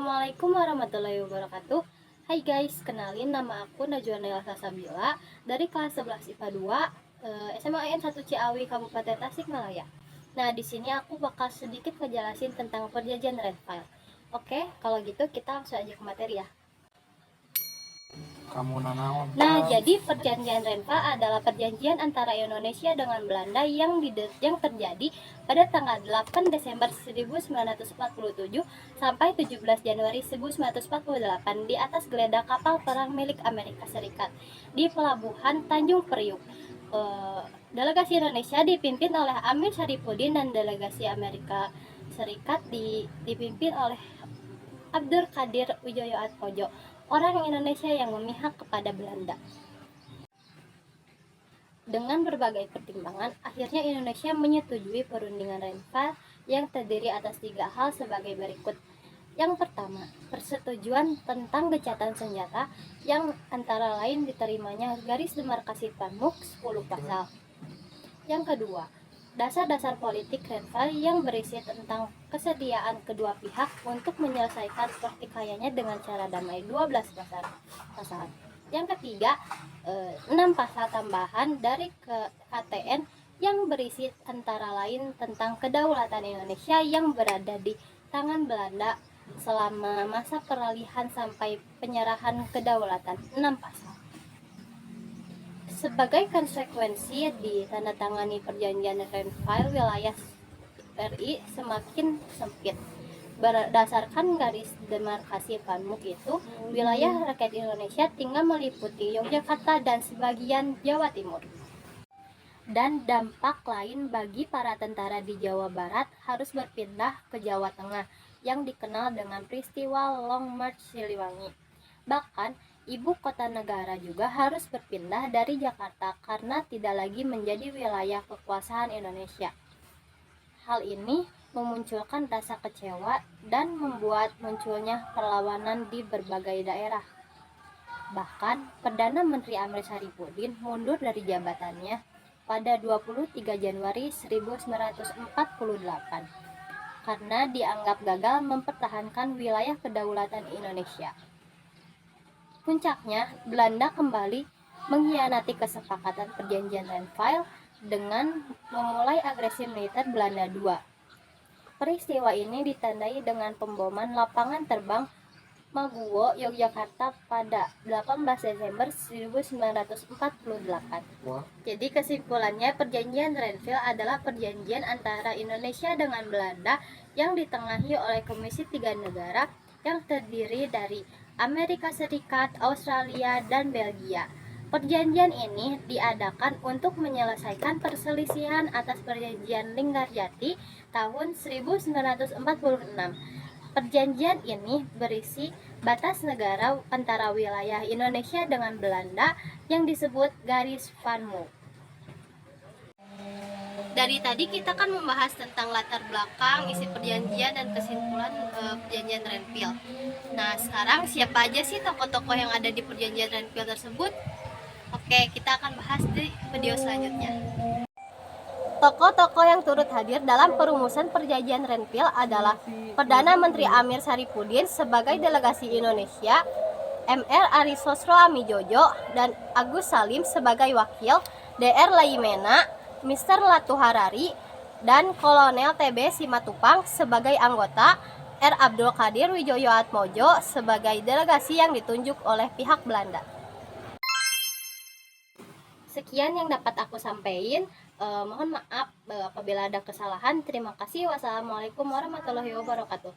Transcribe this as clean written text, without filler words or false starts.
Assalamualaikum warahmatullahi wabarakatuh. Hai guys, kenalin nama aku Najwa Naila Sasabila dari kelas 11 IPA 2 SMA IN 1 Ciawi Kabupaten Tasikmalaya. Nah, di sini aku bakal sedikit ngejelasin tentang perjanjian Renville. Oke, kalau gitu kita langsung aja ke materi ya. Nah, jadi perjanjian Renville adalah perjanjian antara Indonesia dengan Belanda yang terjadi pada tanggal 8 Desember 1947 sampai 17 Januari 1948 di atas geledah kapal perang milik Amerika Serikat di pelabuhan Tanjung Priuk. Delegasi Indonesia dipimpin oleh Amir Syarifuddin dan delegasi Amerika Serikat dipimpin oleh Abdur Kadir Wijoyo Atmojo, orang Indonesia yang memihak kepada Belanda. Dengan berbagai pertimbangan, akhirnya Indonesia menyetujui perundingan Renville yang terdiri atas 3 hal sebagai berikut. Yang pertama, persetujuan tentang gencatan senjata yang antara lain diterimanya garis demarkasi PAMUK 10 pasal. Yang kedua, dasar-dasar politik Renville yang berisi tentang kesediaan kedua pihak untuk menyelesaikan pertikaiannya dengan cara damai 12 pasal. Yang ketiga, 6 pasal tambahan dari KTN yang berisi antara lain tentang kedaulatan Indonesia yang berada di tangan Belanda selama masa peralihan sampai penyerahan kedaulatan, 6 pasal. Sebagai konsekuensi ditandatangani perjanjian Renville, wilayah RI semakin sempit. Berdasarkan garis demarkasi PAMUK itu, wilayah rakyat Indonesia tinggal meliputi Yogyakarta dan sebagian Jawa Timur. Dan dampak lain bagi para tentara di Jawa Barat harus berpindah ke Jawa Tengah yang dikenal dengan peristiwa Long March Siliwangi. Bahkan, ibu kota negara juga harus berpindah dari Jakarta karena tidak lagi menjadi wilayah kekuasaan Indonesia. Hal ini memunculkan rasa kecewa dan membuat munculnya perlawanan di berbagai daerah. Bahkan, Perdana Menteri Amir Syarifuddin mundur dari jabatannya pada 23 Januari 1948 karena dianggap gagal mempertahankan wilayah kedaulatan Indonesia. Puncaknya, Belanda kembali mengkhianati kesepakatan perjanjian Renville dengan memulai agresi militer Belanda II. Peristiwa ini ditandai dengan pemboman lapangan terbang Maguwo, Yogyakarta pada 18 Desember 1948. Jadi kesimpulannya, perjanjian Renville adalah perjanjian antara Indonesia dengan Belanda yang ditengahi oleh Komisi 3 negara yang terdiri dari Amerika Serikat, Australia, dan Belgia. Perjanjian ini diadakan untuk menyelesaikan perselisihan atas perjanjian Linggarjati tahun 1946. Perjanjian ini berisi batas negara antara wilayah Indonesia dengan Belanda yang disebut garis PAMUK. Dari tadi kita kan membahas tentang latar belakang, isi perjanjian, dan kesimpulan perjanjian Renville. Nah, sekarang siapa aja sih tokoh-tokoh yang ada di perjanjian Renville tersebut? Oke, kita akan bahas di video selanjutnya. Tokoh-tokoh yang turut hadir dalam perumusan perjanjian Renville adalah Perdana Menteri Amir Syarifuddin sebagai delegasi Indonesia, Mr. Ari Sosro Amijojo dan Agus Salim sebagai wakil, Dr. Laimena, Mr. Latu Harari, dan Kolonel TB Simatupang sebagai anggota, R. Abdul Kadir Wijoyo Atmojo sebagai delegasi yang ditunjuk oleh pihak Belanda. Sekian yang dapat aku sampaikan. Mohon maaf apabila ada kesalahan. Terima kasih. Wassalamualaikum warahmatullahi wabarakatuh.